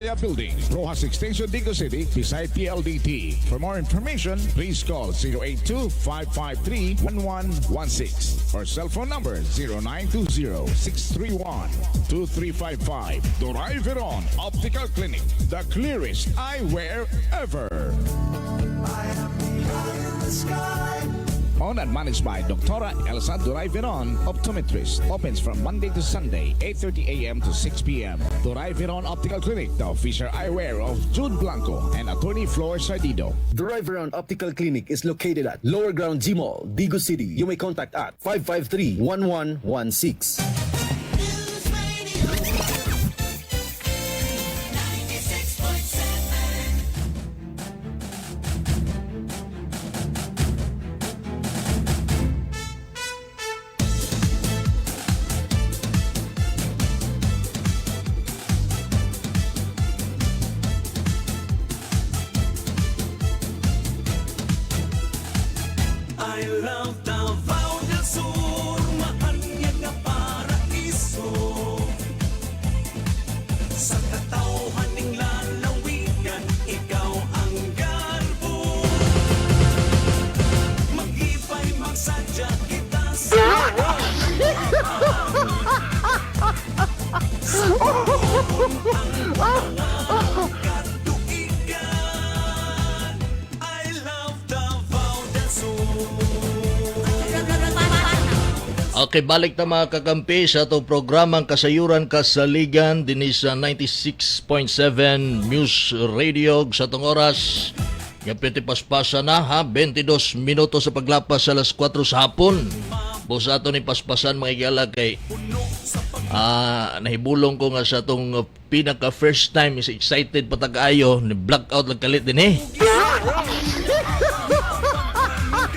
Building, Rojas Extension, Digo City, beside PLDT. For more information, please call 082-553-1116 or cell phone number 0920-631-2355. Doray Veron Optical Clinic, the clearest eyewear ever. I am the eye in the sky. Owned and managed by Dr. Elsa Doray Veron, optometrist. Opens from Monday to Sunday, 8:30 a.m. to 6 p.m. Doray Veron Optical Clinic, the official eyewear of Jude Blanco and Attorney Flor Sardido. Driver Around Optical Clinic is located at Lower Ground G Mall, Digo City. You may contact at 553-1116. News Radio 96.7. I love Davao del Sur, mahanyag na paraiso. Sa katawhaning lalawigan, ikaw ang garbo. Mag-ipay, magsadya kita sa katuigan. I love Davao del Sur. Okay, balik na mga kakampi sa itong programang Kasayuran Kasaligan din sa 96.7 News Radio sa itong oras. Ngapiti paspasa na ha, 22 minuto sa paglapas sa alas 4 sa hapon. Busa ato ni paspasan mga igala kay nahibulong ko nga sa itong pinaka first time is excited patag-ayo ni blackout lagkalit din eh.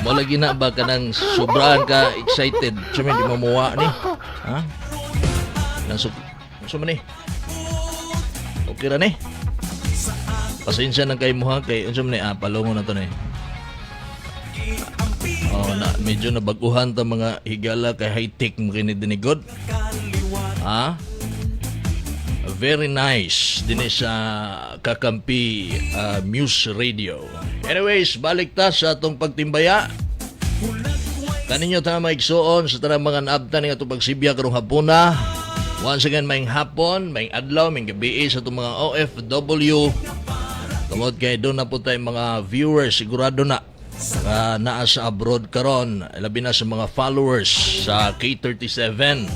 Mo lagi na ba ka nang sobraan ka excited? Sumi di mamuwa ni. Ha? Nasuk man ni. Okay ra ni. Pasensya nang kay mo ha kay unsa man ni palungo na to ni. Oh na medyo nabaguhan ta mga higala kay high tech mo kini dinhi god. Ha? Very nice din sa Kakampi Muse Radio. Anyways, balik ta sa atong pagtimbaya. Kaninyo ta maigsuon sa tanang mga naabtan nga itong pagsibya karong hapuna. Once again, maing hapon, maing adlaw, maing gabi sa itong mga OFW. Tungod kay doon na po tayong mga viewers, sigurado na naa sa abroad karon, labi na sa mga followers sa K37.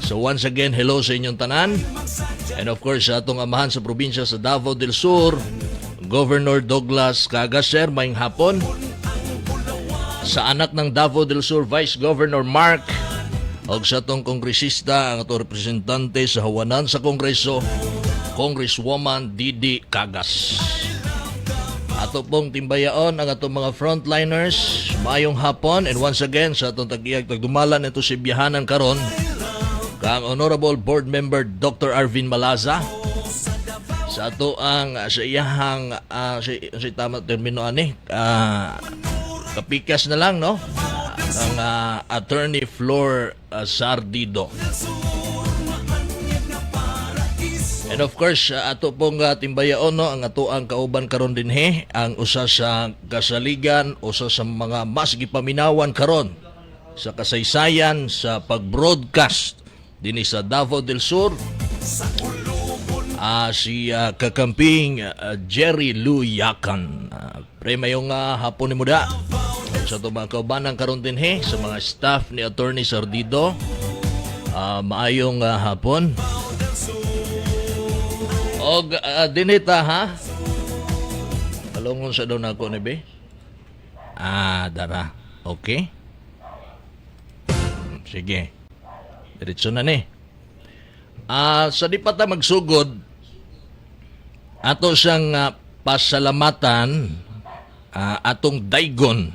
So once again, hello sa inyong tanan. And of course, sa atong amahan sa probinsya sa Davao del Sur, Governor Douglas Cagaser, maing hapon. Sa anak ng Davao del Sur, Vice Governor Mark, o sa atong kongresista, ang atong representante sa hawanan sa Kongreso, Congresswoman Didi Cagas. Ato pong timbayaon ang atong mga frontliners, maayong hapon. And once again, sa atong tag-iyag tagdumalan ito si biyahanan karon, kang Honorable Board Member Dr. Arvin Malaza. Sa ato ang sa iyahang si tama termino ani kapikas na lang no ang Attorney Flor Sardido. And of course ato pong timbayaon no ang ato ang kauban karon dinhi ang usa sa kasaligan, usa sa mga mas gipaminawan karon sa kasaysayan sa pag-broadcast dinhi sa Davao del Sur. Si kakamping Jerry Lou Yakan. Pre mayong hapon ni muda. Sa ito mga kaubanang karon din sa mga staff ni Attorney Sardido. Maayong hapon. O dinita ha. Talungon sa daw na ako ni be. Dara. Okay. Sige. Diretso na ni. Sa di pa ta magsugod, ato siyang pasalamatan atong daygon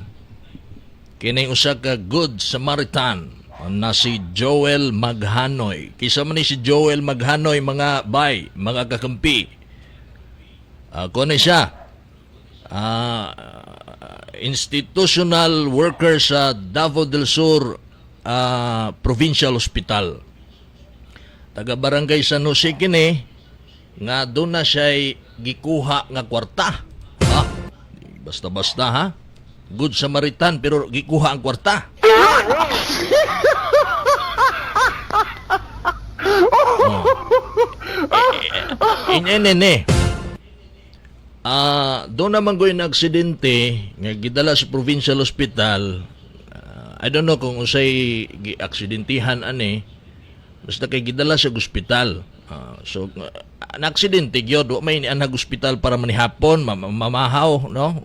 kini usa ka good Samaritan na si Joel Maghanoy. Kisa man ni si Joel Maghanoy mga bay, mga kakampi. Kuno siya institutional worker sa Davao del Sur Provincial Hospital. Taga Barangay San Jose kini, nga doon na siya'y gikuha nga kwarta. Ha? Basta-basta ha? Good Samaritan pero gikuha ang kwarta. Oh. Inenene. Doon naman ko yung aksidente nga gidala sa provincial hospital. I don't know kung usay gi-aksidentihan ani. Basta kay gidala sa hospital. So na-aksidente gyud wa may ni anhag hospital para manihapon, mamahaw, no?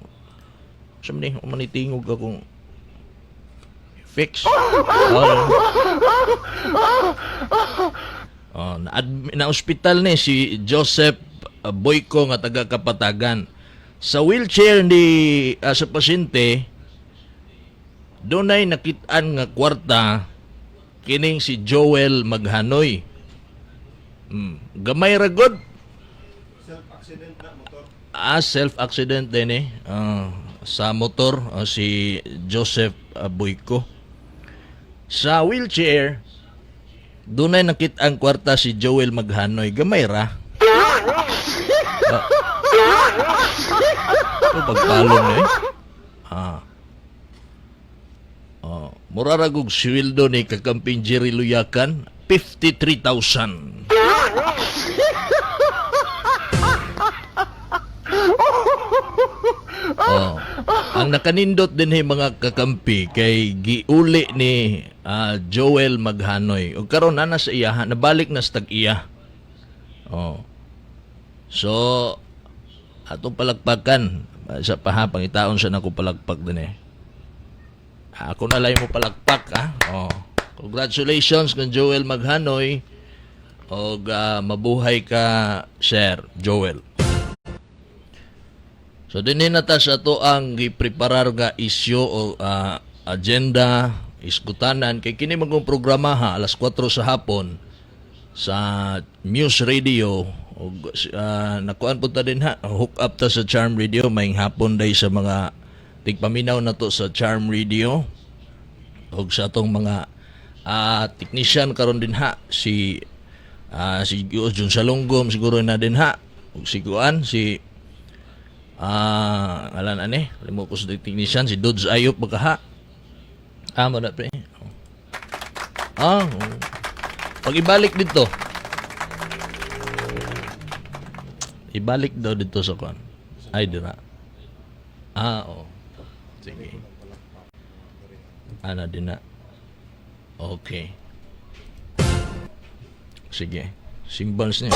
So mani umanitingog akong fix. Na hospital ni si Joseph Boyko nga taga Kapatagan. Sa wheelchair ni sa pasyente doon ay nakitaan nga kwarta kining si Joel Maghanoy. Gamay ra gud. Self-accident na motor. Self-accident din eh. Sa motor si Joseph Boyko. Sa wheelchair doon ay nakitaan kwarta si Joel Maghanoy. Gamay ra. Pagpalong eh. Muraragog sweldo ni kakamping Jerry Luyakan 53,000. Ang nakanindot din mga kakampi kay giuli ni Joel Maghanoy. O karon na sa iya, nabalik na sa tag-iya. So, atong palagpakan sa pahapang itaon sa nako palagpak din eh. Ako na lang mo palagpak ha. Congratulations kang Joel Maghanoy. O mabuhay ka, Sir Joel. So dinhi na ta sa to ang gipreparar nga isyu o agenda iskutanan kay kini magong programa ha alas 4 sa hapon sa Muse Radio o nakuan po ta din ha hook up ta sa Charm Radio may hapon day sa mga tigpaminaw na to sa Charm Radio og sa atong mga technician karon din ha si Jun Salonggom siguro na din ha og si Kuan si alan ani limo ko sa technician si Dodge Ayop baka ha mo na pre pag ibalik dito ibalik daw dito sa Kuan ay dira sige ana din na okay sige symbols niya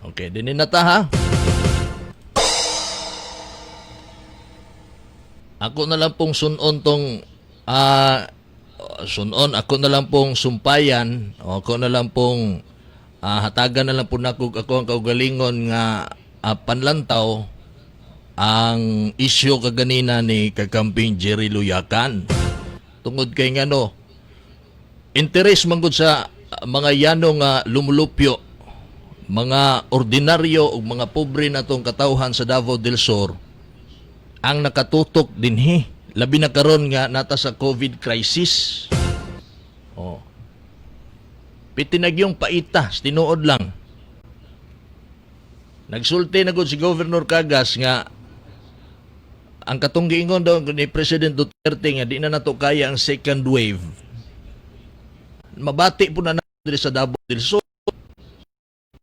okay, dinin na ta ha. Ako na lang pong sunon tong ako na lang pong sumpayan o ako na lang pong hatagan na lang po ako ang kaugalingon nga panlantaw ang isyu kaganina ni kakamping Jerry Luyakan. Tungod kay ngano interes man gud sa mga yano nga lumulupyo mga ordinaryo o mga pobre na tong katawhan sa Davao del Sur ang nakatutok dinhi labi na karon nga nata sa COVID crisis. Pitinagyong paita tinuod lang nagsulti na gud si Governor Cagas nga ang katong giingon daw ni President Duterte nga di na nato kaya ang second wave. Mabati po na natin sa Davao del Sur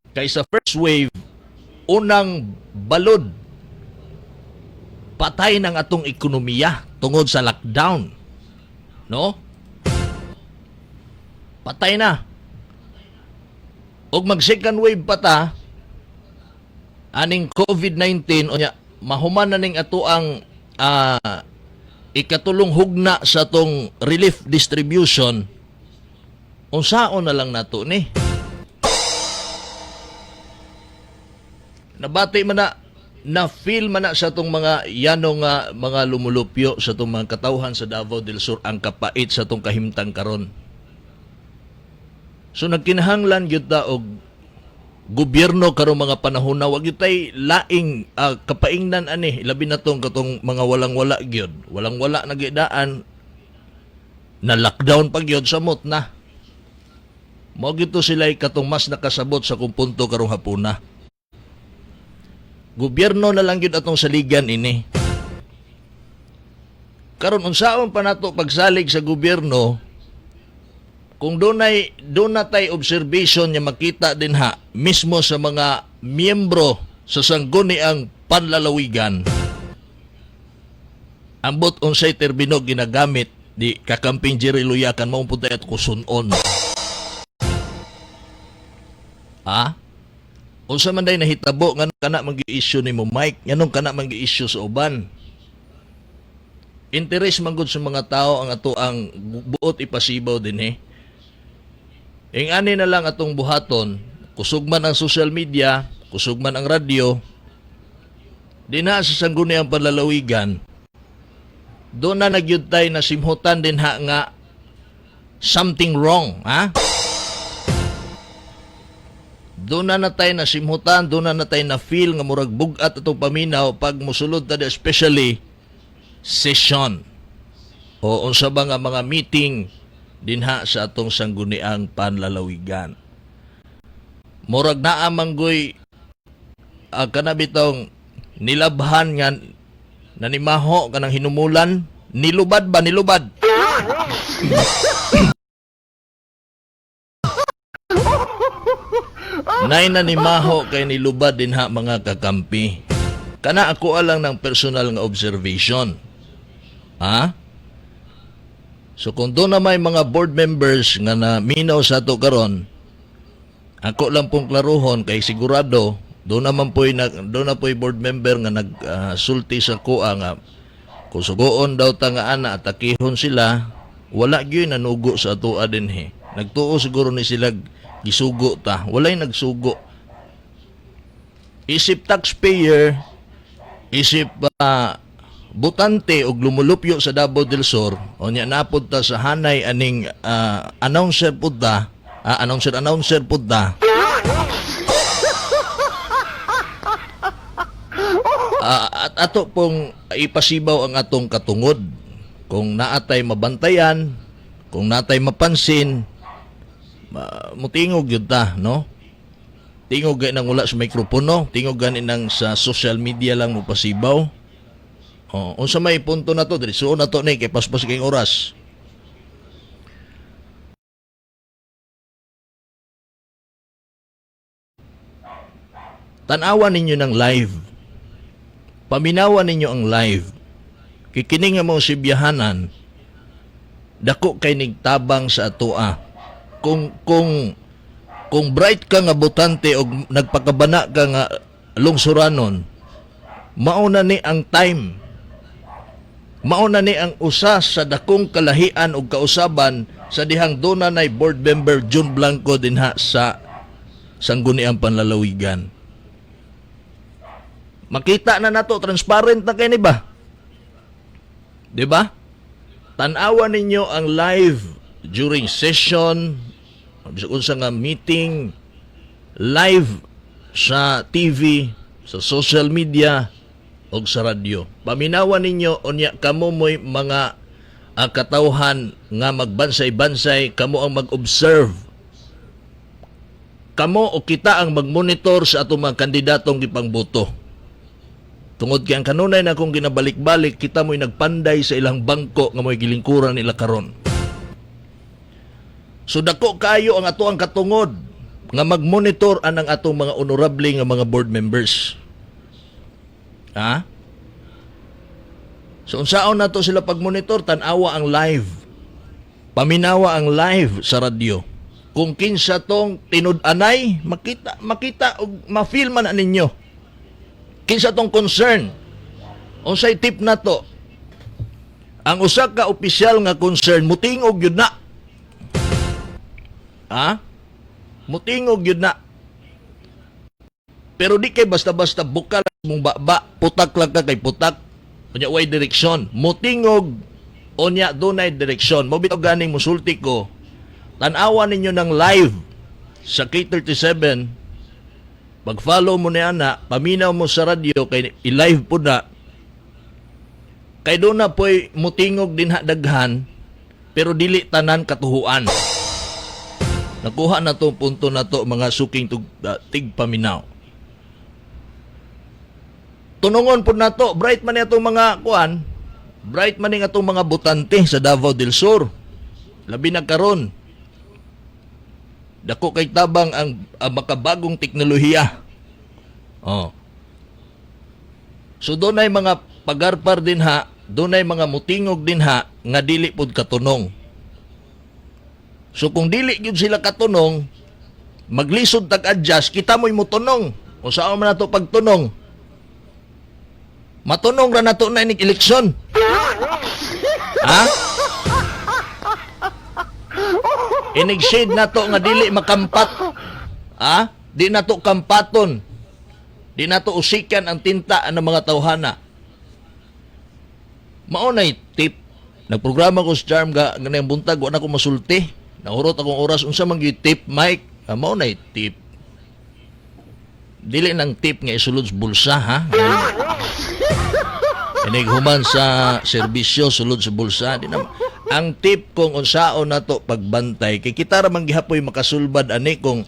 kaysa first wave, unang balod, patay ng atong ekonomiya tungod sa lockdown. No? Patay na. Og mag second wave pa ta, aning COVID-19, o mahuman na ning ato ang ikatulong hugna sa atong relief distribution, unsaon na lang nato ni. Nabati man na feel man na sa itong mga yanong mga lumulupyo sa itong mga katawhan sa Davao del Sur ang kapait sa itong kahimtang karon. So nagkinahanglan gyud ta og gobyerno karong mga panahon na wag gyud tay laing kapaingnan ani labi na tong katong mga walang-wala gyud. Walang-wala na gidaan na lockdown pa gyud samot na. Mao gito sila katong mas nakasabot sa kung punto karong hapuna. Gobyerno na lang yun atong saligan ini. Karon unsaon pa nato pagsalig sa gobyerno kung doon na tay observation niya makita din ha mismo sa mga miyembro sa sangguniang panlalawigan. Ambot unsay terbino ginagamit di kakamping Jerry Luyakan mao punta at kusunon. Ha? Unsa man day nahitabo nga kana magi-issue nimo Mike, nganong kana magi-issue sa uban. Interes man gud sa mga tao ang ato ang buot ipasibaw dinhi. Ing ani na lang atong buhaton, kusog man ang social media, kusog man ang radyo, di na sa sangguniang panlalawigan, doon na nagyutay na simhutan din ha nga something wrong, ha? Doon na natay na simhutan, doon na natay na feel nga murag bugat atong paminaw pag musulod ta especially session o unsa ba nga mga meeting dinha sa atong sangguniang panlalawigan. Murag naa manggoy kana bitong nilabhan nga nanimaho kanang hinumulan, nilubad ba nilubad? Nay nanimaho kay nilubad dinha mga kakampi. Kana ako alang ng personal nga observation. Ha? So kung doon na may mga board members nga naminaw sa ato karon, ako lang pong klaruhon kay sigurado doon na po'y board member nga nagsulti sa kuha nga kung sugoon daw ta nga ana atakihon sila, wala gyud nanugo sa ato dinhi. Nagtuo siguro ni sila gisugo ta, walay nagsugo. Isip taxpayer, isip butante og lumulupyo sa Davao del Sur, o nya napod ta sa hanay aning announcer pud ta, announcer pud ta. At ato pong ipasibaw ang atong katungod. Kung naatay mabantayan, kung naatay mapansin, mutingog yun ta, no? Tingog gani nang wala sa mikropono, tingog gani nang sa social media lang mo pasibaw. Unsa may punto na to, diretso na to ni kay paspas kay oras. Tanawan ninyo ng live. Paminawan ninyo ang live. Kikining nga mga sibyahanan, dako kay nigtabang sa atoa. Kung bright ka nga botante o nagpakabana ka nga lungsuranon, mauna ni ang time. Mauna ni ang usa sa dakong kalahian o kausaban sa dihang dona nay board member June Blanco dinha sa sangguniang panlalawigan. Makita na nato, transparent na kayo ni ba? Diba? Tanawan ninyo ang live during session, unsa nga meeting, live sa TV, sa social media, o sa radyo. Paminawan ninyo, unya kamo mo'y mga katawhan nga magbansay-bansay, kamo ang mag-observe. Kamo o kita ang mag-monitor sa atong mga kandidatong gipangboto. Tungod kay ang kanunay na kung ginabalik-balik, kita mo'y nagpanday sa ilang bangko nga mo'y gilingkuran nila karon. So dako kayo ang ato ang katungod nga mag-monitor anang atong mga honorable nga mga board members. Ha? So unsaon nato sila pag-monitor? Tanawa ang live. Paminawa ang live sa radyo. Kung kinsa tong tinud-anay, makita og ma-feel man ninyo. Kinsa tong concern. Unsay tip na to? Ang usa ka opisyal nga concern mutingog yun na. Ha? Mutingog yun na. Pero di kay basta-basta bukal mong baba, putak lang ka kay putak. Unya way direksyon. Mutingog unya dunay direksyon. Mo bitaw ganing musulti ko. Tan-awan ninyo ng live sa K37. Pag-follow mo ni ana, paminaw mo sa radyo kay i-live po na. Kay doon na po'y mutingog din daghan, pero dili tanan katuhuan. Nakuha na to punto na to mga suking tigpaminaw. Tunungon po na to, bright man itong mga kuan, bright man itong mga butante sa Davao del Sur. Labi na karon. Dako kay tabang ang makabagong teknolohiya. Oh. So doon ay mga pagarpar din ha, doon ay mga mutingog din ha, nga dili pod katunong. So kung dili gyud sila katunong, maglisod tag-adjust, kita mo'y mutunong. O saan man nato pagtunong? Matunong ra nato na inig eleksyon. Ha? Inig shade nato nga dili makampat. Ha? Di nato kampaton. Di nato usikan ang tinta ng mga tawhana. Maunay tip. Nagprograma ko sa Charm ganang buntag, wala ko masulti. Nahurot akong oras unsa man gyud tip, Mike. Maunay tip. Dili nang tip nga isulod sa bulsa, ha? Inighuman sa serbisyo sulod sa bulsa. Di naman. Ang tip kung unsaon nato pagbantay, kay kita ra man gihapoy makasulbad ani kung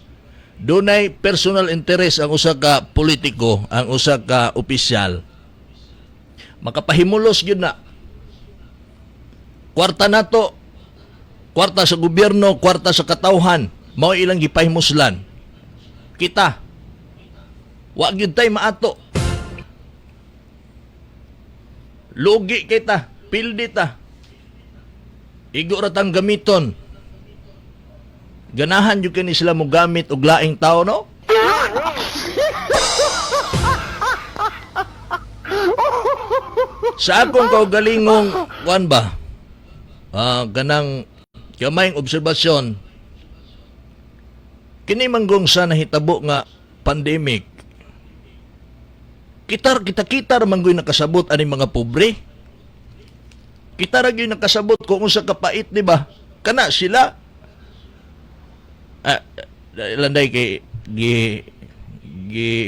dunay personal interest ang usa ka politiko, ang usa ka opisyal. Makapahimulos gyud na. Kwarta nato, kwarta sa gobyerno, kwarta sa katawhan, mao ilang gipahimuslan. Kita, wa gyud tay maato. Lugi kita, pildi ta. Igo ra tang gamiton. Ganahan jud kini sila mo gamit og laing tao, no? Sa akong kaugalingong kuan ba? Ganang kamayng obserbasyon. Kini manggong sa nahitabo nga pandemic. Kita manggoy nakasabot ani mga pobre. Kita ra gyud nakasabot kung unsa kapait, di ba? Kana sila landay kay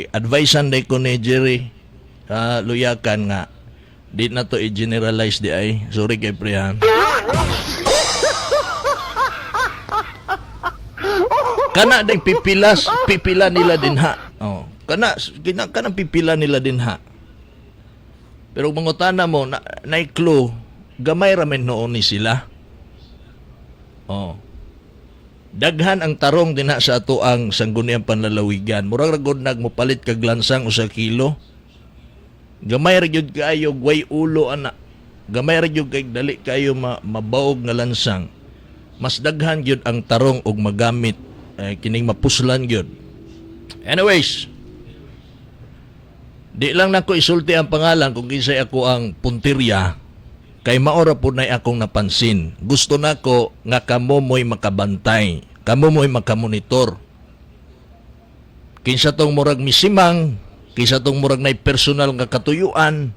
advisean day ko ni Jerry luyakan nga di na to i-generalize di ay. Sorry kay Prihan. Kana day pipila nila din ha. Oh. Kanang pipila nila din ha. Pero mangutana mo, na clue, gamay ramen noon ni sila. Oh. Daghan ang tarong din ha sa ato ang sangguniang panlalawigan. Murag ragod nagmupalit kag lansang usa kilo. Gamay ra gyud kayo way ulo ana. Gamay ra gyud kay dali kayo mabaog nga lansang. Mas daghan gyud ang tarong og magamit kining mapuslan gyud. Anyways, di lang nako isulti ang pangalan kung kinsay ako ang puntirya kay maora po na akong napansin. Gusto nako nga kamo mo'y makabantay, kamo mo'y makamonitor. Kinsa tong murag misimang, kinsa tong murag nay personal nga katuyuan,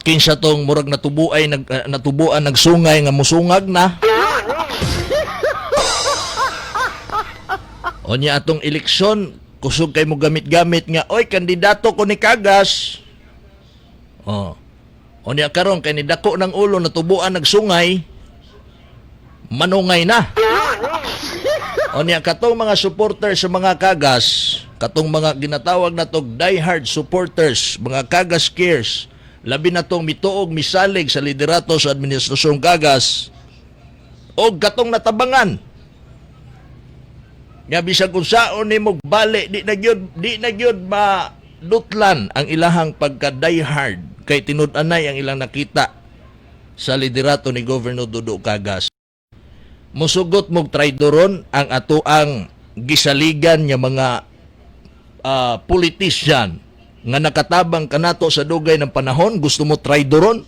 kinsa tong murag natubuan nagsungay nga musungag na. Onya atong eleksyon, kusog kay mo gamit-gamit nga, oy, kandidato ko ni Kagas. Oh. Onya karon kay ni dako ng ulo natubuan nagsungay, manungay na. Onya katong mga supporters sa mga Kagas, katong mga ginatawag na tog diehard supporters, mga Kagas cares, labi na tong mituog misalig sa liderato sa administrasyong Kagas, o katong natabangan nga bisag unsaon nimo bali di na gyud madutlan ang ilahang pagka diehard kay tinud-anay ang ilang nakita sa liderato ni Governor Dudu Kagas. Musugot mog traidoron ang atoang gisaligan nga mga politician nga nakatabang kanato sa dugay ng panahon. Gusto mo traidoron?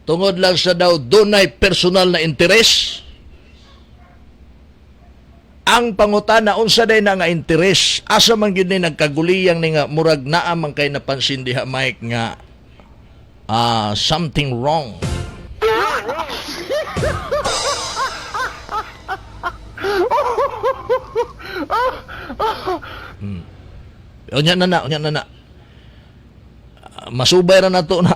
Tungod lang sa daw dunay personal na interes. Ang pangutana unsa day na nga interes, asa man gyud ni nagkaguliyang ni nga murag naa man kay napansin diha Mike nga something wrong. Unya na. Masubay ra nato na.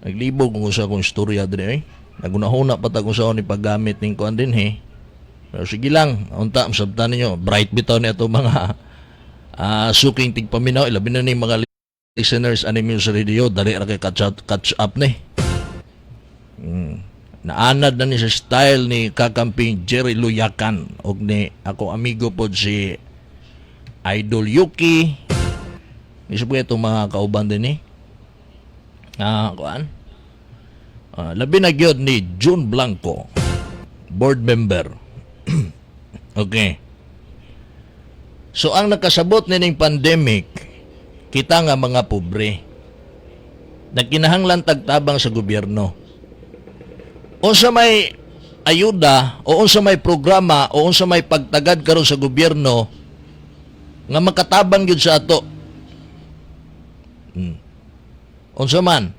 Naglibog kung sa akong istorya din eh. Nagunahuna pa ta kung saan ni paggamit ning kuan din he. Pero sige lang, unta sabtan ninyo, bright bitaw ni ato mga suking tigpaminaw, ilabi na ni mga listeners ani Muse Radio, dali ra kay catch up ni. Naanad na ni sa style ni kakamping Jerry Luyakan og ni ako amigo pod si Idol Yuki. Isa po itong mga kauban din ni. Kuan. Labi na gyud ni June Blanco, board member. Okay. So ang nakasabot nining pandemic, kita nga mga pobre nagkinahanglan tagtabang sa gobyerno. Unsa may ayuda o unsa may programa o unsa may pagtagad karon sa gobyerno nga makatabang gyud sa ato. Unsa man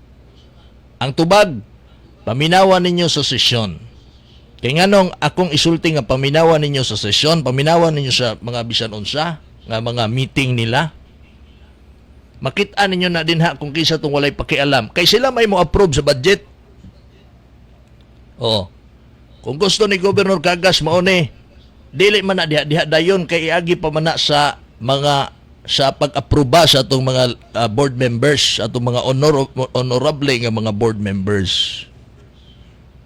ang tubag, paminawan ninyo sa sesyon. Kaya nga nung akong isulti nga paminawan ninyo sa sesyon, paminawan ninyo sa mga bisan unsa, nga mga meeting nila. Makita ninyo na din ha kung kisa itong walay pakialam. Kaya sila may mo approve sa budget. Oo. Kung gusto ni Governor Cagas mauni, dili man na diha dayon kay iagi pa man na sa mga sa pag-aproba sa atong mga board members, atong mga honorable nga mga board members.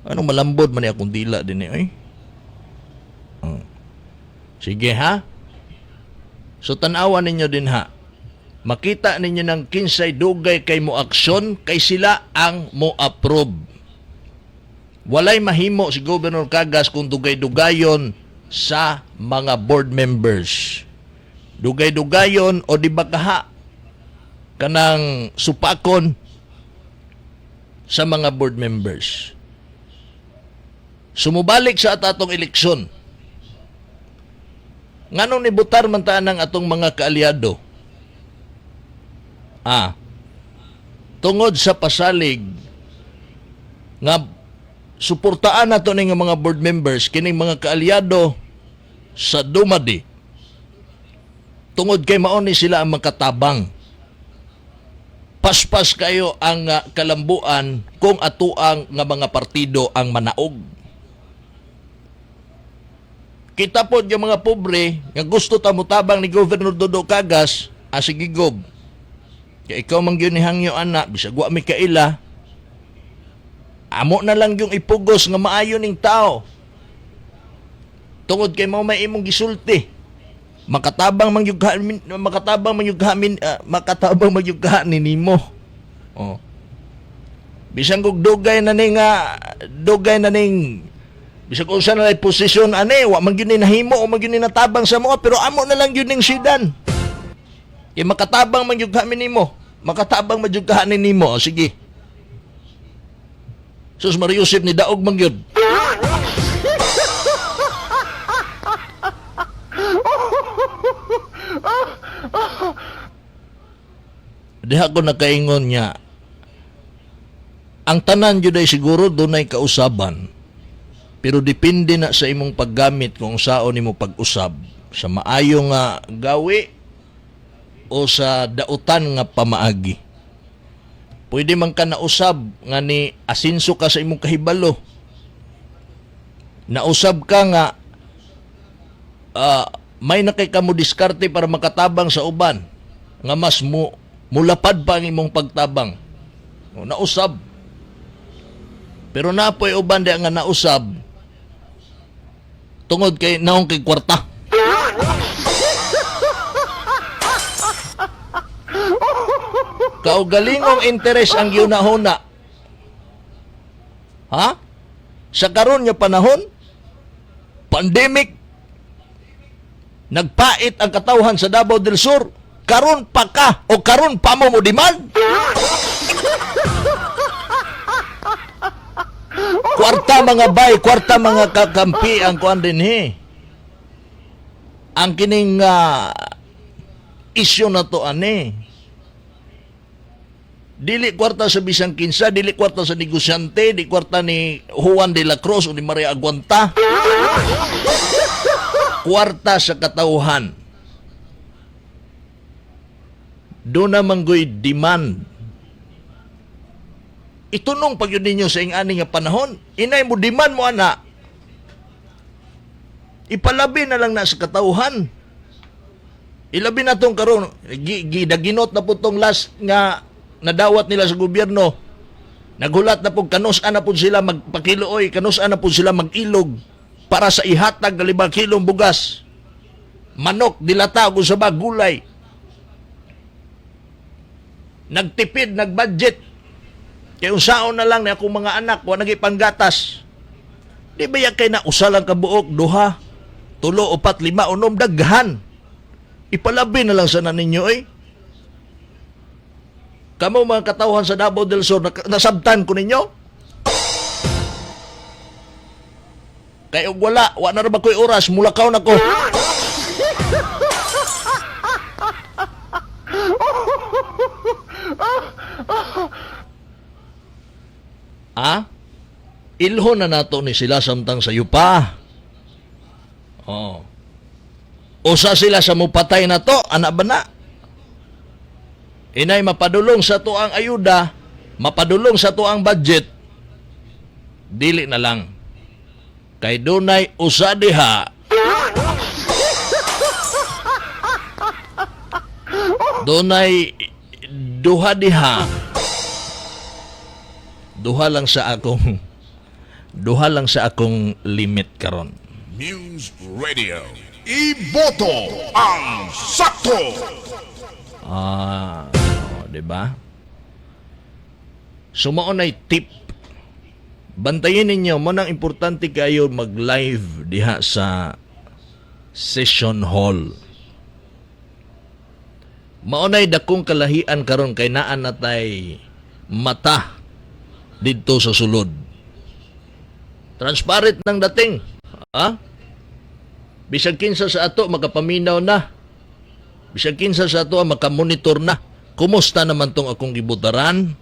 Anong malambod man niya akong dila din eh. Sige ha. So tanawan ninyo din ha. Makita ninyo ng kinsay dugay kay mo aksyon kay sila ang mo approve. Walay mahimo si Governor Cagas kung dugay-dugayon sa mga board members. Dugay-dugayon o di ba kaha kanang supakon sa mga board members. Sumubalik sa atatong eleksyon. Nganong nibutar man taan ang atong mga kaalyado? Tungod sa pasalig nga suportaan nato ning mga board members kining mga kaalyado sa Dumadi. Tungod kay mauni sila ang makatabang. Paspas kayo ang kalambuan kung atuang nga mga partido ang manaog. Kita po yung mga pobre nga gusto tamutabang ni Governor Dodo Cagas, sige Gob. Kaya ikaw mang yun ni hangyo anak, bisag wa mi kaila. Amo na lang yung ipugos nga maayo ning tao. Tungod kay mao may imong gisulti. Makatabang man yung ni nimo. Oh. Bisang kog dugay na ning bisag unsa na lay posisyon ani wa man gyud ni nahimo o man gyud ni natabang sa mo pero amo na lang gyud ning sidan. Kay makatabang man gyud kami nimo. Makatabang man gyud kahanin nimo. O, sige. Sus Mario Joseph ni daog man gyud. Diha ko nakaingon niya. Ang tanan jud ay siguro dunay kausaban. Pero depende na sa imong paggamit kung saon nimo pag-usab sa maayo nga gawi o sa dautan nga pamaagi. Pwede man ka nausab nga ni asinso ka sa imong kahibalo. Nausab ka nga may nakay ka mo diskarte para makatabang sa uban nga mas mulapad pa ang imong pagtabang. O, nausab. Pero napoy uban di nga nausab tungod kay naong kay kwarta. Kaugalingong interes ang yunahuna. Ha? Sa karon nga panahon, pandemic, nagpait ang katawhan sa Davao del Sur, karon pa ka o karon pa mo demand? Kwarta mga bay, kwarta mga kakampi ang kuan dinhi. Ang kining isyu na to ani. Dili kwarta sa bisang kinsa, dili kwarta sa negosyante, di kwarta ni Juan de la Cruz o ni Maria Aguanta. Kwarta sa katauhan. Doon naman go'y demand itunong pag yun ninyo sa ing-ani nga panahon. Inay mo diman mo ana. Ipalabi na lang na sa katauhan. Ilabi na tong karon gidaginot na po tong last nga nadawat nila sa gobyerno. Naghulat na po kanus-an na po sila magpakilooy, kanus-an na po sila mag-ilog para sa ihatag na 5 kilong bugas. Manok, dilata, kung sa gulay. Nagtipid, nagbudget. Kaya usaon na lang na akong mga anak, wala nagipanggatas. Di ba yan kay na usalang kabuok, 2, 3, 4, 5, 6, daghan. Ipalabi na lang sana ninyo eh. Kamu mga katauhan sa Davao del Sur, nasabtan ko ninyo? Kaya wala na rin ba ko'y oras, mulakaw na ko. Ilho na nato ni sila samtang sa yupa. Oh. Usa sila sa mupatay na to, anak ba na? Inay mapadulong sa to ang ayuda, mapadulong sa to ang budget, dili na lang. Kay dunay usa diha. Dunay duha diha. Duha lang sa akong limit karon. News Radio. Iboto ang sakto. Diba? Sumaon ay tip. Bantayin ninyo, manang importante kayo mag-live diha sa session hall. Maunay dakong kalahian karon kay naan natay mata didto sa sulod. Transparent ng dating. Bisag kinsa sa ato makapaminaw na. Bisag kinsa sa ato makamonitor na. Kumusta naman tong akong gibutaran?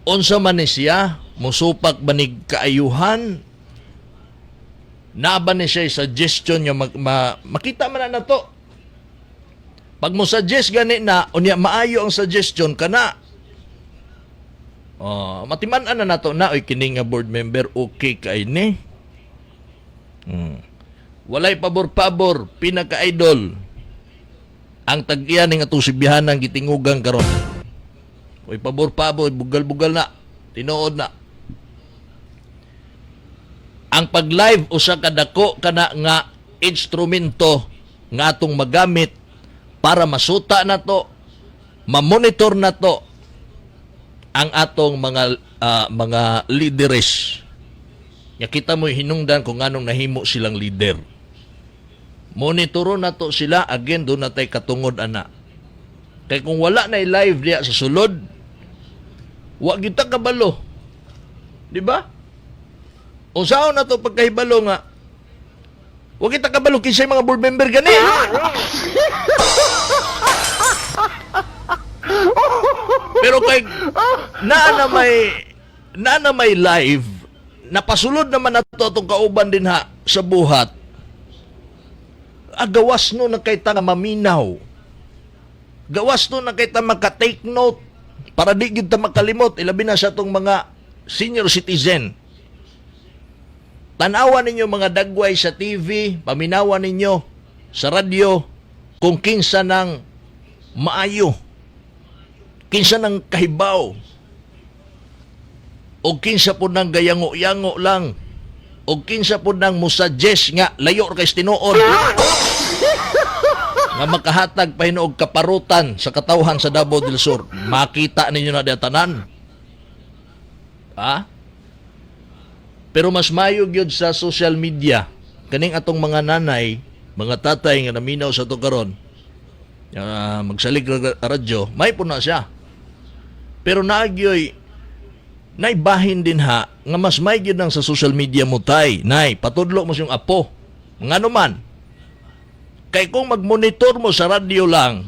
Unsa man ni siya? Musupak banig kaayuhan? Naba ni siya suggestion niya makita man na to. Pag mo suggest gani na, unya maayo ang suggestion kana. Matiman-an na nato na oy kini nga board member okay kay ni. Walay pabor-pabor, pinaka-idol. Ang tag-iya ning atong sibihanang gitingugang karon. Oy pabor-pabor, bugal-bugal na, tinuod na. Ang pag-live usa ka dako kana nga instrumento nga atong magamit para masuta na to, ma-monitor na to ang atong mga leaders. Ya kita mo hinungdan kung anong nahimo silang leader. Monitoro na to sila, again doon na tayo katungod ana. Kaya kung wala na live diya sa sulod, wag kita kabalo. Di ba? O saan na to pagkahibalo nga, wag kita kabalo kinsay mga board member gani. Pero kay na may live, napasulod naman na to itong kauban din ha sa buhat. Gawas no na kay ta maminaw. Gawas no na kay ta maka-take note para di gid ta makalimot, ilabi na sa itong mga senior citizen. Tanawan ninyo mga dagway sa TV, paminawan ninyo sa radyo kung kinsa ng maayo, kinsa ng kahibaw, o kinsa po ng gayango-yango lang, o kinsa po ng musuggest nga layo kay tinuod nga makahatag pa hinuog kaparutan sa katawhan sa Davao del Sur. Makita ninyo na datanan. Pero mas mayog yun sa social media. Kaning atong mga nanay, mga tatay nga naminaw sa to karon, magsalig radyo, may po na siya. Pero naagyoy, naibahin din ha, nga mas may gyud nang sa social media mo tay. Nay, patudlo mo siyang apo. Nga naman, kay kung magmonitor mo sa radyo lang,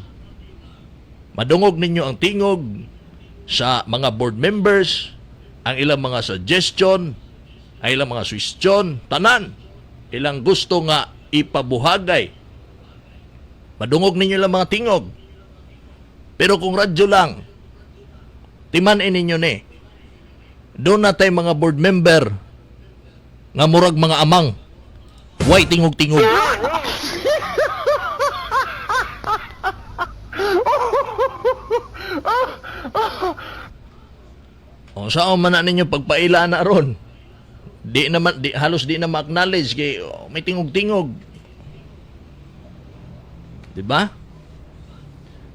madungog ninyo ang tingog sa mga board members, ang ilang mga suggestion, ang ilang mga suwestyon, tanan, ilang gusto nga ipabuhagay. Madungog ninyo lang mga tingog. Pero kung radyo lang, timanin ninyo ni. Doon na tayo mga board member nga murag mga amang. Way tingog-tingog. O saan man na ninyo pagpaila na ron? Halos di na ma-acknowledge kay may tingog-tingog. Diba?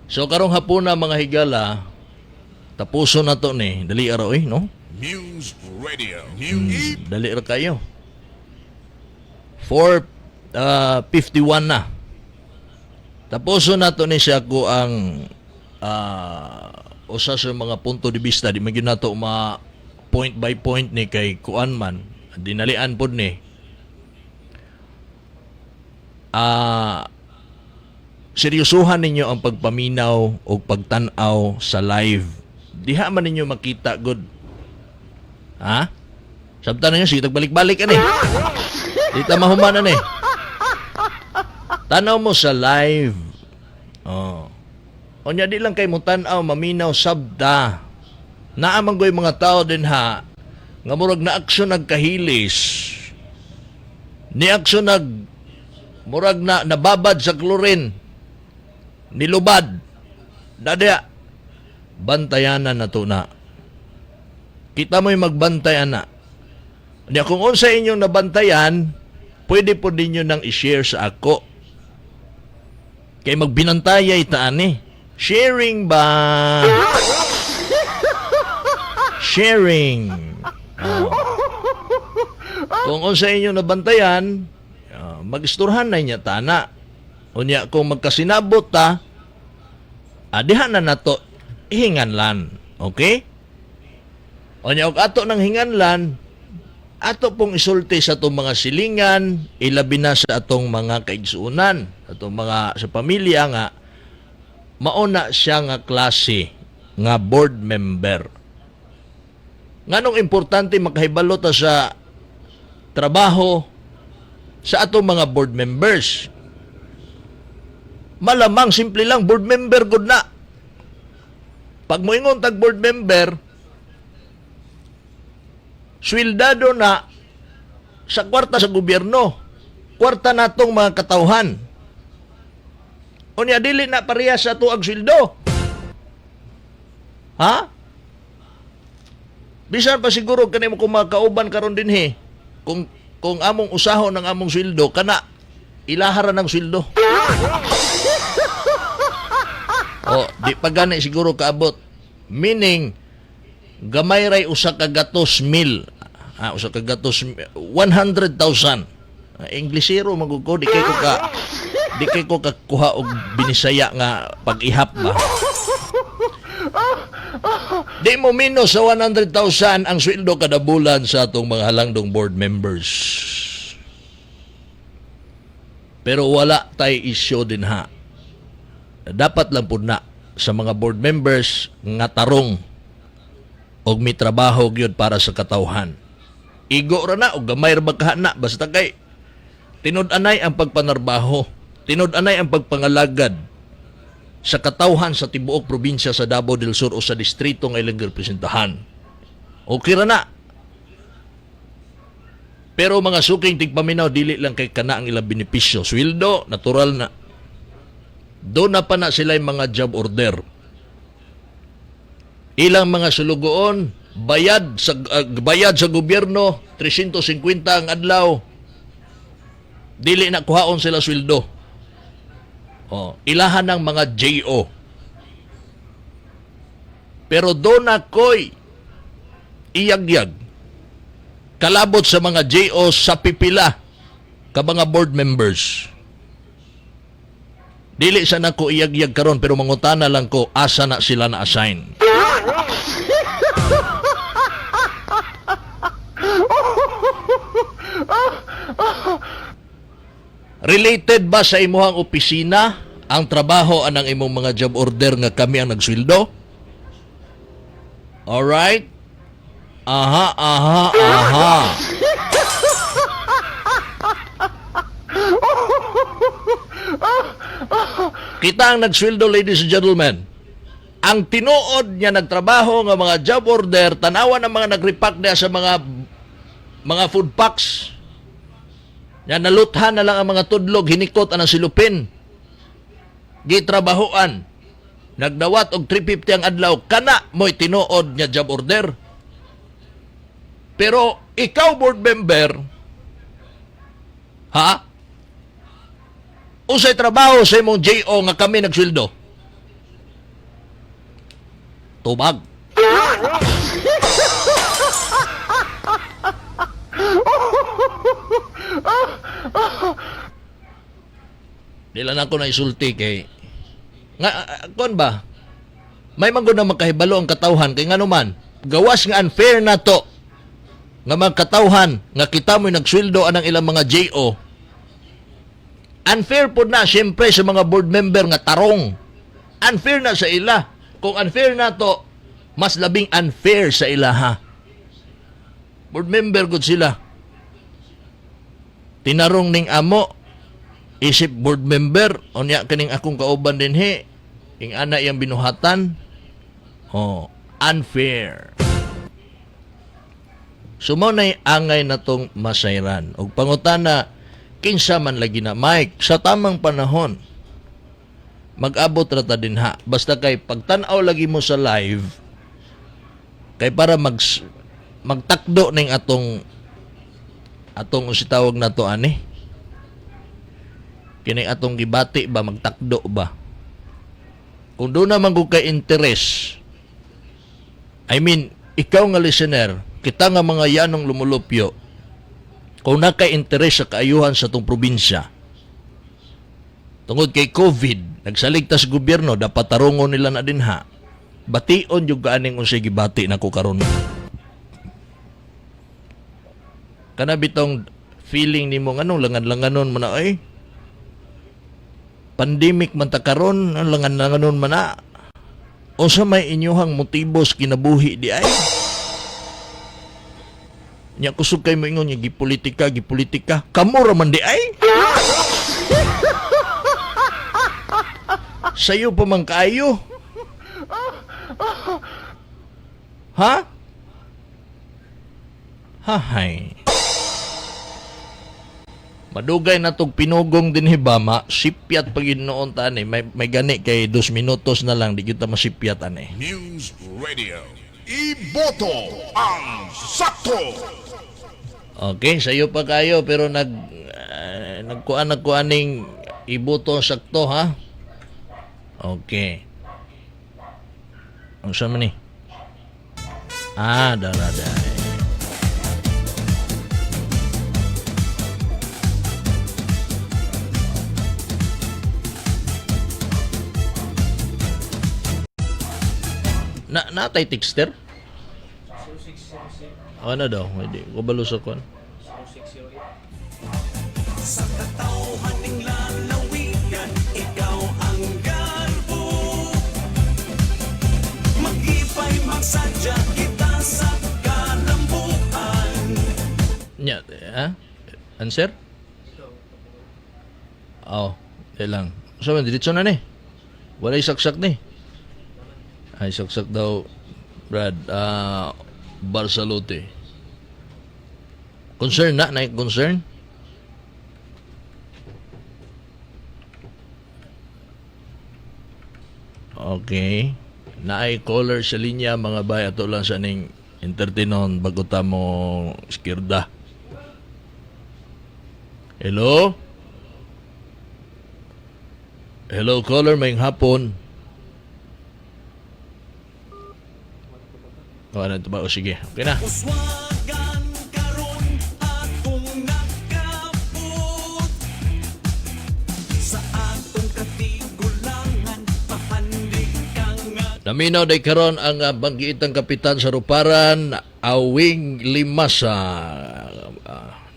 So karong hapon na mga higala, tapuso na to ni. Dali araw no? News Radio. Dali ra kayo. 4:51 na. Tapuso na to ni siya ko ang usa sa mga punto de vista. Di magyud nato ma point by point ni kay kuan man. Dinalian pod ni. Seryosohan ninyo ang pagpaminaw o pagtanaw sa live. Diha man ninyo makita good. Ha? Sabta na nyo, sige tagbalik-balik ani. Di ta mahumanan eh. Tanaw mo sa live. Oh. O nya di lang kay mo tanaw, maminaw, sabda. Naamang goy mga tao din ha, nga murag na aksyon nagkahilis. Ni aksyon murag na nababad sa klorin. Nilubad. Dadya. Bantayanan na to na. Kita mo'y magbantayan na. Kaya kung unsa inyong nabantayan, pwede po ninyo nang i-share sa ako. Kaya magbinantayay taan eh. Sharing ba? Sharing. Oh. Kung unsa inyong nabantayan, mag-istorhan na niya tana. Unya kung magkasinabot ta, adihan na nato hinganlan. Okay? Unya og ato ng hinganlan, ato pong isulti sa atong mga silingan, ilabi na sa atong mga kaigsuunan, atong mga sa pamilya nga mauna siya nga klase nga board member. Nganong importante makahibalo ta sa trabaho sa atong mga board members. Malamang simple lang board member gud na. Pag moingon tag board member, swildado na sa kwarta sa gobyerno. Kwarta natong mga katawhan. Unya dili na pareha sa tuag sweldo. Ha? Bisan pa siguro kanimo kung makauban karon dinhi. Kung among usahon ng among sweldo kana ilahara ng sweldo. O, di pa gani siguro kaabot. Meaning, gamay ray usa ka gatos mil. Usa ka gatos 100,000. Inglesero magugko di kay ko kakuha og binisaya nga pag-ihap ba. Di mo minus sa 100,000 ang sweldo kada bulan sa atong mga halangdong board members. Pero wala tay isyo din ha. Dapat lang po na sa mga board members nga tarong og may trabaho gyud para sa katawhan. Igo ra na o gamay ra magkaha na basta kay tinud-anay ang pagpanarbaho, tinud-anay ang pagpangalagad sa katawhan sa tibuok probinsya sa Davao del Sur o sa distrito nga ilang representahan. Okay ra na. Pero mga suking tigpaminaw dili lang kay kana ang ilang benepisyo. Sweldo, natural na. Doon na pa na sila yung mga job order. Ilang mga sulugoon, bayad sa gobyerno, 350 ang adlaw. Dili na kuhaon sila sweldo. Ilahan ng mga JO. Pero doon ako'y iyagyag. Kalabot sa mga JO sa pipila ka mga board members. Dili sa nako iyagyag karon pero mangutana lang ko asa na sila na-assign. Related ba sa imuhang opisina ang trabaho anang imong mga job order nga kami ang nagsweldo? Alright? Aha. Kita ang nagsweldo, ladies and gentlemen. ang tinuod niya nagtrabaho nga mga job order, tanawan ng mga nagrepack niya sa mga food packs. Yan, naluthan na lang ang mga tudlog, hinikot ang silupin. Gitrabahoan. Nagdawat og 350 ang adlaw, kana mo'y tinuod niya job order. Pero ikaw board member, ha? Usay trabaho sa imong JO nga kami nagsweldo. Tubag. Dila na ako na isulti kay nga kon ba? May manggod na makahibalo ang katawhan kay ngano man gawas nga unfair na to nga magkatawhan nga kita mo'y nagsweldo anang ilang mga JO. Unfair po na siyempre sa mga board member nga tarong. Unfair na sa ila. Kung unfair na to, mas labing unfair sa ila ha. Board member gud sila. Tinarong ning amo isip board member unya kaning akong kauban din he ing ana yang binuhatan. Oh, unfair. Sumo na'y angay na tong masayran. Og pangutana, kinsa man lagi na, Mike, sa tamang panahon, mag-abot rata din ha. Basta kay pagtanaw lagi mo sa live, kay para magtakdo ning atong usitawag na to ani. Kining atong gibati ba, magtakdo ba? Kung doon naman ko kay interest, I mean, ikaw nga listener, kita nga mga yanong lumulupyo, kung naka-interes sa kaayuhan sa itong probinsya, tungod kay COVID, nagsaligtas gobyerno, dapat tarungon nila na din ha, bation yung kaaning unsay gibati na ko karon. Kana bitong feeling ni mo, anong langan-langanon mo na, ay, pandemic man ta karon, ang langan-langanon man na, o sa may inyuhang motibos kinabuhi di ay, nya kusog kay mo ingon niya gipolitika kamo ra man di ay sayo pa man kaayo ha hahay madugay na tog pinugong din hibama sipyat pagin noon tani may gani kay 2 minutos na lang di kita masipyat ani. News Radio. Iboto ang sakto. Okay, sayo pa kayo pero nagkuaning iboto sakto ha. Okay. Ang sama ni? Darada. Natay texter? Ano daw? Hindi. Kabalo sa kwan. Sa katauhan ning lalawigan, ikaw ang garbo. Mag-ipay, magsadya kita sa kalambuan. Nya, ha? Answer? Lang. So, diretso na ni. Walay saksak ni. Ay, saksak daw, Brad. Barsalute. Concern na? Concern? Okay. Naay caller sa linya, mga bay. Ato lang sa ning entertainon bago ta mo skirda. Hello? Hello, caller. Maying hapon. Ano ito ba? O sige. Okay na. Uswagan karon atong nagkaput. Sa atong katigulangan, pahandig ka nga. Naminaw day karon ang banggiitang kapitan sa Ruparan, Awing Limasa.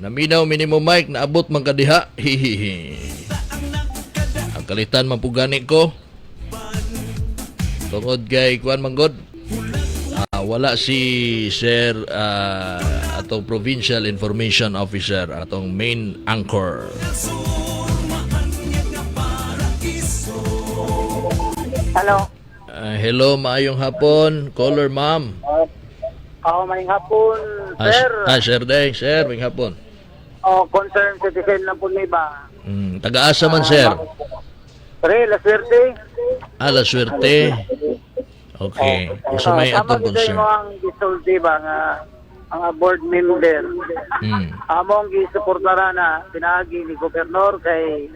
Naminaw minimum mic na abot man kadiha. Hihihi. Ang kalitan man pugani ko. Tungod kay kuan manggod. Wala si Sir atong Provincial Information Officer, atong main anchor. Hello. Hello, maayong hapon. Caller, ma'am. May hapon, sir. Sir Day. Sir, maayong hapon. Concerned citizen lang po ni ba? Taga-asa man, sir. Pre, la suerte. La swerte. Okay. So may Sama atong kita concern. mo ang gisulti ba nga ang board member. Among gisuportara na pinagi ni gobernador kay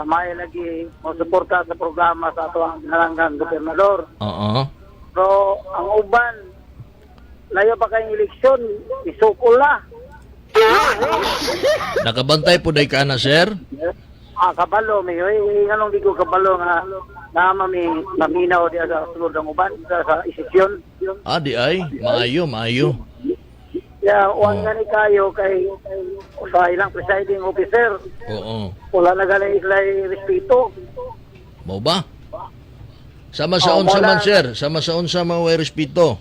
may lagi mo suporta sa programa sa ato ang nalanggang gobernador. Oo. Pero ang uban layo pa kayong eleksyon, isukol na. Nakabantay po day ka na, sir? Kabalo, may anong di ko kabalo nga maminaw diya sa sulod ng uban sa isisyon. Di ay. Maayo. Uwan nga ni kayo kay sa ilang presiding officer. Oo. Wala na galing islay respeto. Mo ba? Sama sa unsa man, sir. Sama sa unsa man way respeto.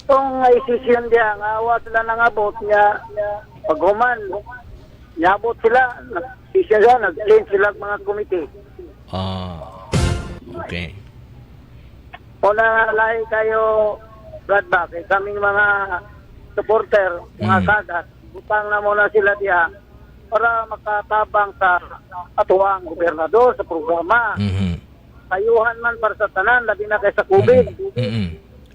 Itong isisyon diya, nga awa sila nangabot niya paghuman. Niabot sila, nag-isisyon sila, nag-change sila mga komite. Okay. Una lahi kayo, Brad Back, kaming mga supporter, mga kagat, butang na muna sila diya para makatabang sa atuang gobernador sa programa. Kayuhan man para sa tanan, labi na kay sa COVID.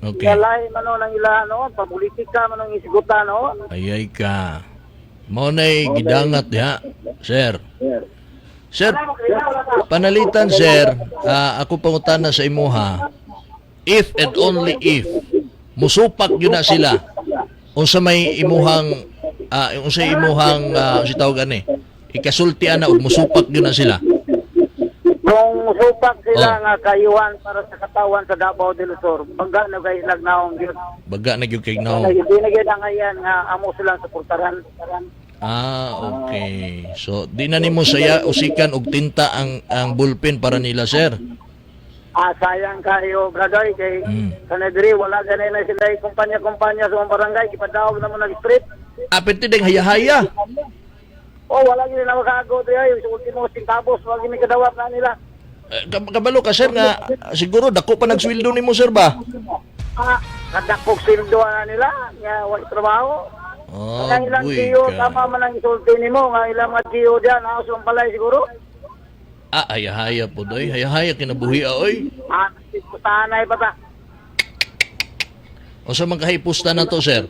Okay. Kalay man o nang ila noon, papolitika man ang isigutan noon. Ayay ka. Mo na'y gidangat diha, sir. Sir, panalitan, sir, ako pangutana sa imuha, if and only if, musupak yun na sila, unsa may imuhang, si tawagan ikasultian na, musupak yun na sila. Kung supak sila nga kayuhan para sa katawan sa Davao del Sur, bangga na kay nagnaong yun. Baga na gyud kay now. Hindi na gyud ang ayan nga amo silang suportaran. Okay. So, di na nimo saya usikan og tinta ang bullpen para nila, sir. Sayang kayo, brother, kay kanadri wala ganay na sila kumpanya-kumpanya sa mga barangay, ipadawag na mo nag-street. Apit ding haya-haya. Wala gyud na makago diay, sa ultimo centavos wala gyud kadawat na nila. Kabalo ka, sir, nga siguro dako pa nagsweldo nimo, sir ba? Kadakog sildo na nila, nga wala trabaho. Ang ilang buy GO, ka. tama man ang isulti nimo, nga ilang mga GO dyan, nakasong palay siguro. Haya-haya po, doy. Haya-haya kinabuhi, oy. Tanay pa ta. O sa mga kahipusta na to, sir?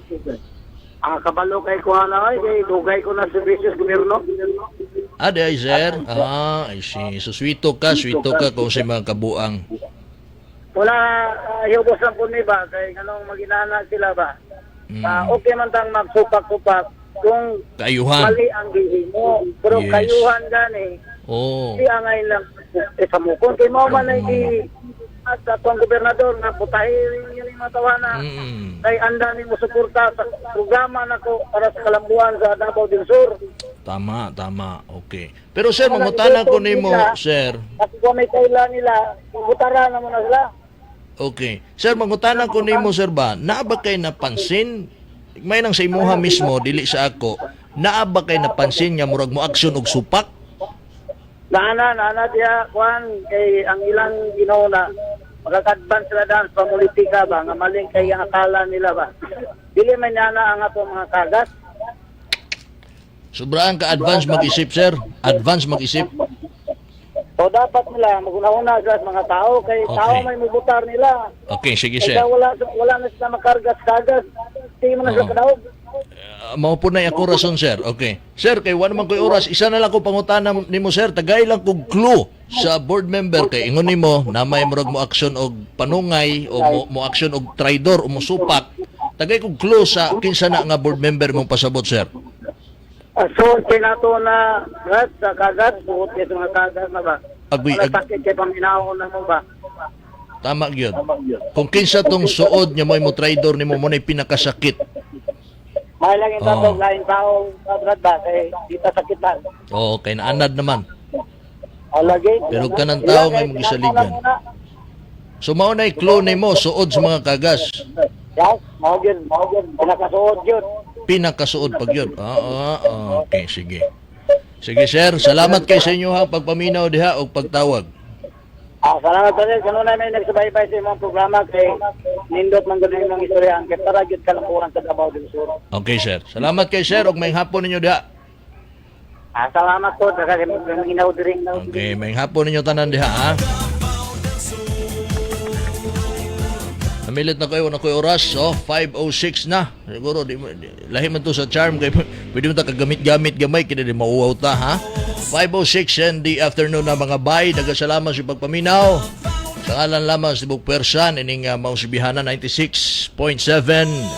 Kabalo kay ko na kay dugay ko na services gobyerno. Di ay, sir. I see. So, swito ka kung sa mga kabuang. Wala, hiyubos lang po ni ba, kay anong maginana sila ba? Okay man tang magsupak-supak kung Kayuhan. mali ang gihimo. Pero Yes. kayuhan gani, di angay lang sa mukon. Kay mo man ay di at atong gobernador na putahin yun yung mga tawanan. Kay anda ni mo suporta sa programa na ko para sa kalambuan sa Davao del Sur. Tama. Okay. Pero, sir, mangutana ko nimo, sir. At kung may kailan nila, butara na mo na sila. Okay. Sir, mangutana ko nimo, sir ba, naa ba kay napansin, may nang sa imuha mismo, dili sa ako, naa ba kay napansin nga murag mo aksyon og supak? Nana diya, kuhan, kay ang ilang ginauna, magkakadban sila daan sa politika ba, nga maling kay ang akala nila ba. Dili man yana ang ato mga kagat. Sobrang ka-advance mag-isip, sir. Advance mag-isip. So dapat nila, maguna-una sila sa mga tao, kay tao may mubutar nila. Okay, sige, Kaya sir. wala na sila makargas-kagas. Hindi mo na sila kadawag. Mao po na ako rason, sir. Okay. Sir, kay wala man ko'y oras, isa na lang ko pangutana nimo, sir. Tagay lang kog clue sa board member kay ingon nimo na may murag mo aksyon og panungay o mo aksyon og traidor o mo supak. Tagay kog clue sa kinsa na nga board member mong pasabot, sir. So, kinato na sa kagat, buot kayo sa mga kagat na ba? Agoy, Wala sakit kayo paminaw na mo ba? Tama gyud. Kung kinsa tong suod nya mo traidor nimo mo nay pinakasakit. May lang yung tatong lain tao, Brad ba? Kay dita sakitan. Oo, kay naanad naman. Lagi. Pero kanang tao nga magisaligan. So mao nay clue nimo suod sa mga kagas. Yes, mau yun. Pinakasuod yun. Pinakasuod pag yun. Okay, sige. Sige, sir. Salamat kay sa inyo ha pagpaminaw diha o pagtawag. Salamat pa rin. Kanuna may nagsubaybay sa imong programa kay nindot man gano'n yung mga istorya. Kaya para yun kalampuran sa Davao del Sur. Okay, sir. Salamat kay sir. Og may hapon ninyo diha. Salamat po. Kasi may ginaw din. Okay, may hapon ninyo tanan diha, ha? Namilit na kayo na ko'y oras, 5:06 na. Siguro, lahi man to sa charm, kaya pwede mo ta kagamit-gamit gamay, kaya di mauwaw ta, ha? 5:06 in the afternoon na mga bay, nagasalamat sa pagpaminaw. Sa ngalan lamang si Buk Persan, ining Mausibihanan 96.7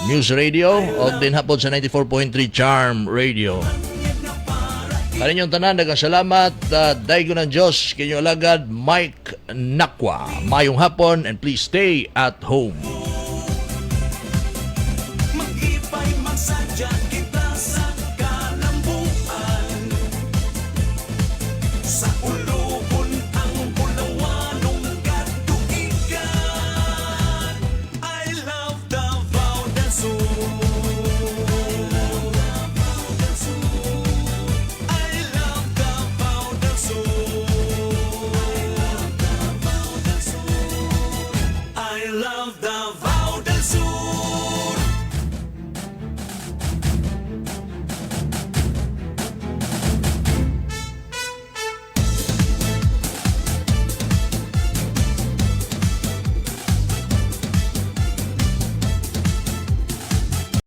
News Radio, o din hapon sa 94.3 Charm Radio. Kaninyong tanan, nagasalamat, daigo ng Diyos, kinyong alagad, Mike Nakwa. Mayong hapon, and please stay at home.